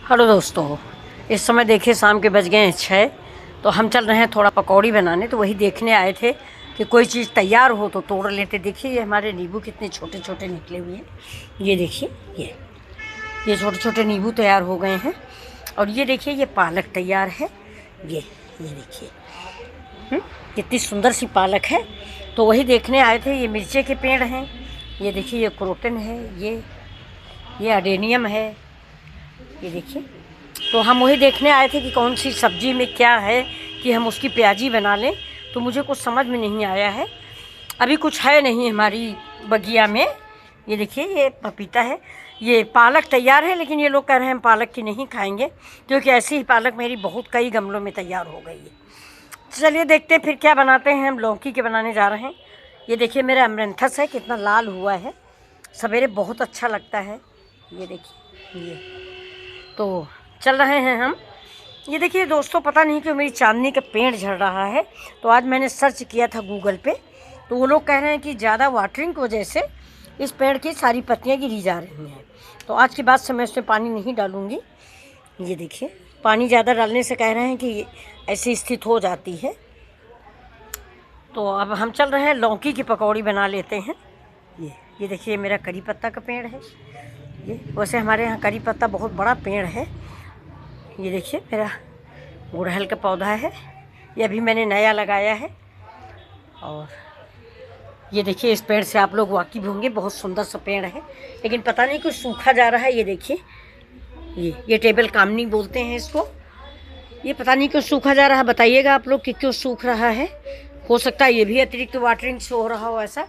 Hello दोस्तों, इस समय देखिए शाम के बज गए हैं 6। तो हम चल रहे हैं थोड़ा पकौड़ी बनाने। तो वही देखने आए थे कि कोई चीज़ तैयार हो तो तोड़ लेते। देखिए ये हमारे नींबू कितने छोटे छोटे निकले हुए हैं। ये देखिए ये छोटे छोटे नींबू तैयार हो गए हैं। और ये देखिए ये पालक तैयार है। ये देखिए कितनी सुंदर सी पालक है। तो वही देखने आए थे। ये मिर्चे के पेड़ हैं। ये देखिए ये क्रोटन है। ये अडेनियम है। ये देखिए। तो हम वही देखने आए थे कि कौन सी सब्ज़ी में क्या है कि हम उसकी प्याजी बना लें। तो मुझे कुछ समझ में नहीं आया है। अभी कुछ है नहीं हमारी बगिया में। ये देखिए ये पपीता है। ये पालक तैयार है, लेकिन ये लोग कह रहे हैं हम पालक की नहीं खाएंगे, क्योंकि ऐसी ही पालक मेरी बहुत कई गमलों में तैयार हो गई है। चलिए देखते हैं फिर क्या बनाते हैं। हम लौकी के बनाने जा रहे हैं। ये देखिए मेरा अमरंथस है, कितना लाल हुआ है। सवेरे बहुत अच्छा लगता है। ये देखिए ये तो चल रहे हैं हम। ये देखिए दोस्तों, पता नहीं क्यों मेरी चांदनी का पेड़ झड़ रहा है। तो आज मैंने सर्च किया था गूगल पे, तो वो लोग कह रहे हैं कि ज़्यादा वाटरिंग की वजह से इस पेड़ की सारी पत्तियां गिरी जा रही हैं। तो आज के बाद से मैं उसमें पानी नहीं डालूँगी। ये देखिए पानी ज़्यादा डालने से कह रहे हैं कि ऐसी स्थिति हो जाती है। तो अब हम चल रहे हैं लौकी की पकौड़ी बना लेते हैं। ये देखिए मेरा करी पत्ता का पेड़ है। ये वैसे हमारे यहाँ करी पत्ता बहुत बड़ा पेड़ है। ये देखिए मेरा गुड़हल का पौधा है। ये अभी मैंने नया लगाया है। और ये देखिए इस पेड़ से आप लोग वाकिफ़ होंगे, बहुत सुंदर सा पेड़ है, लेकिन पता नहीं कुछ सूखा जा रहा है। ये देखिए ये टेबल कामनी बोलते हैं इसको। ये पता नहीं क्यों सूखा जा रहा है। बताइएगा आप लोग कि क्यों सूख रहा है। हो सकता है ये भी अतिरिक्त वाटरिंग से हो रहा हो ऐसा।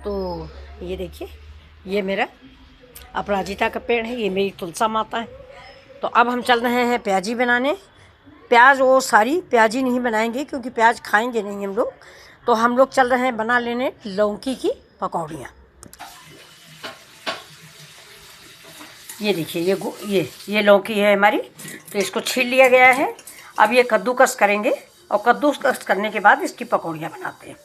तो ये देखिए ये मेरा अपराजिता का पेड़ है। ये मेरी तुलसा माता है। तो अब हम चल रहे हैं प्याजी बनाने। प्याज वो सारी प्याजी नहीं बनाएंगे, क्योंकि प्याज खाएंगे नहीं हम लोग। तो हम लोग चल रहे हैं बना लेने लौकी की पकौड़ियाँ। ये देखिए ये लौकी है हमारी। तो इसको छील लिया गया है। अब ये कद्दूकस करेंगे, और कद्दूकस करने के बाद इसकी पकौड़ियाँ बनाते हैं।